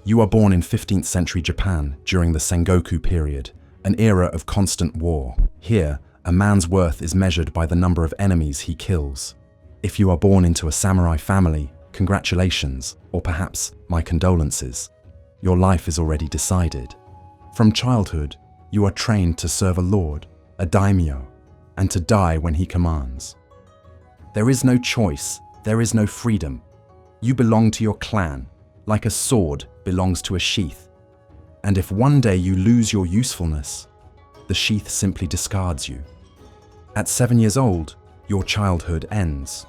You are born in 15th century Japan during the Sengoku period, an era of constant war. Here, a man's worth is measured by the number of enemies he kills. If you are born into a samurai family, congratulations, or perhaps my condolences. Your life is already decided. From childhood, you are trained to serve a lord, a daimyo, and to die when he commands. There is no choice, there is no freedom. You belong to your clan, like a sword belongs to a sheath. And if one day you lose your usefulness, the sheath simply discards you. At 7 years old, your childhood ends.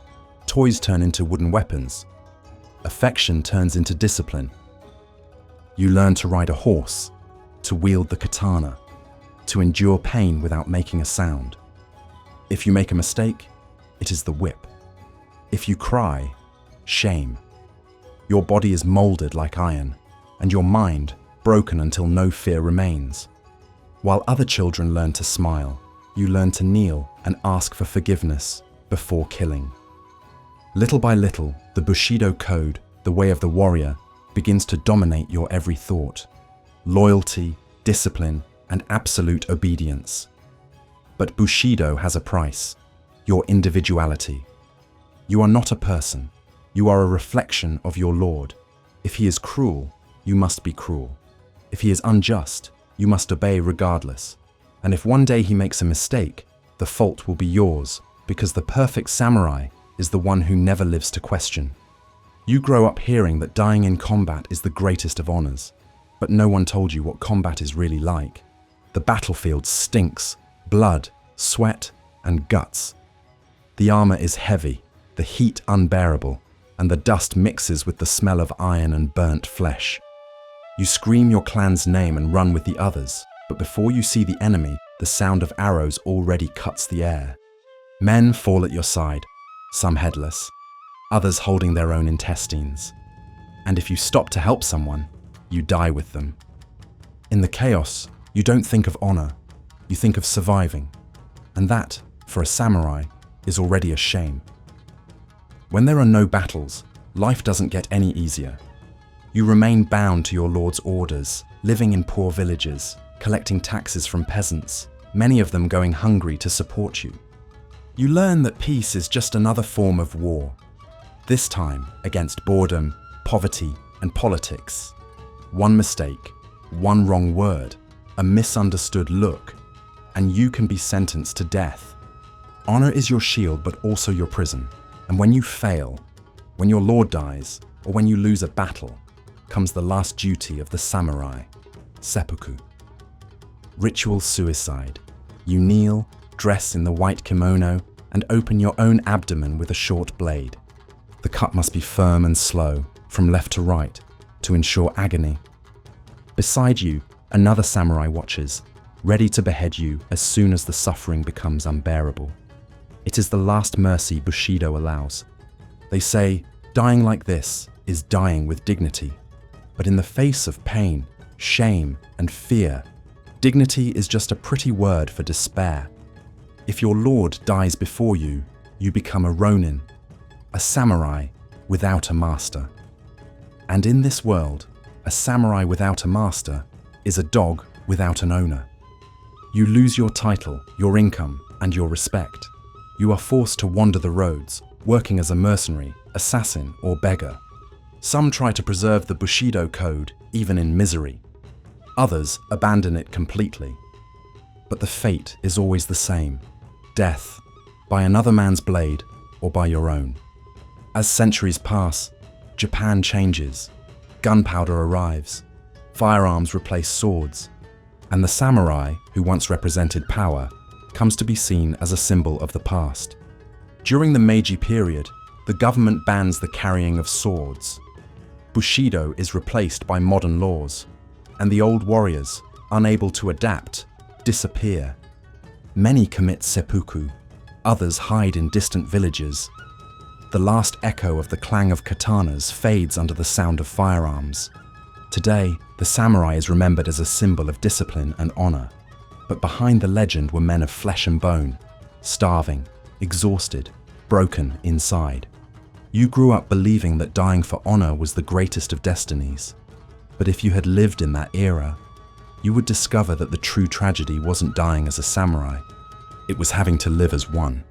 Toys turn into wooden weapons. Affection turns into discipline. You learn to ride a horse, to wield the katana, to endure pain without making a sound. If you make a mistake, it is the whip. If you cry, shame. Your body is molded like iron, and your mind broken until no fear remains. While other children learn to smile, you learn to kneel and ask for forgiveness before killing. Little by little, the Bushido code, the way of the warrior, begins to dominate your every thought. Loyalty, discipline, and absolute obedience. But Bushido has a price, your individuality. You are not a person. You are a reflection of your Lord. If he is cruel, you must be cruel. If he is unjust, you must obey regardless. And if one day he makes a mistake, the fault will be yours, because the perfect samurai is the one who never lives to question. You grow up hearing that dying in combat is the greatest of honors, but no one told you what combat is really like. The battlefield stinks, blood, sweat, and guts. The armor is heavy, the heat unbearable, and the dust mixes with the smell of iron and burnt flesh. You scream your clan's name and run with the others, but before you see the enemy, the sound of arrows already cuts the air. Men fall at your side, some headless, others holding their own intestines. And if you stop to help someone, you die with them. In the chaos, you don't think of honor, you think of surviving. And that, for a samurai, is already a shame. When there are no battles, life doesn't get any easier. You remain bound to your lord's orders, living in poor villages, collecting taxes from peasants, many of them going hungry to support you. You learn that peace is just another form of war, this time against boredom, poverty, and politics. One mistake, one wrong word, a misunderstood look, and you can be sentenced to death. Honor is your shield, but also your prison. And when you fail, when your lord dies, or when you lose a battle, comes the last duty of the samurai, seppuku. Ritual suicide. You kneel, dress in the white kimono, and open your own abdomen with a short blade. The cut must be firm and slow, from left to right, to ensure agony. Beside you, another samurai watches, ready to behead you as soon as the suffering becomes unbearable. It is the last mercy Bushido allows. They say, dying like this is dying with dignity. But in the face of pain, shame, and fear, dignity is just a pretty word for despair. If your lord dies before you, you become a ronin, a samurai without a master. And in this world, a samurai without a master is a dog without an owner. You lose your title, your income, and your respect. You are forced to wander the roads, working as a mercenary, assassin, or beggar. Some try to preserve the Bushido code, even in misery. Others abandon it completely. But the fate is always the same: death, by another man's blade or by your own. As centuries pass, Japan changes. Gunpowder arrives. Firearms replace swords. And the samurai, who once represented power, comes to be seen as a symbol of the past. During the Meiji period, the government bans the carrying of swords. Bushido is replaced by modern laws, and the old warriors, unable to adapt, disappear. Many commit seppuku, others hide in distant villages. The last echo of the clang of katanas fades under the sound of firearms. Today, the samurai is remembered as a symbol of discipline and honor. But behind the legend were men of flesh and bone, starving, exhausted, broken inside. You grew up believing that dying for honor was the greatest of destinies. But if you had lived in that era, you would discover that the true tragedy wasn't dying as a samurai, it was having to live as one.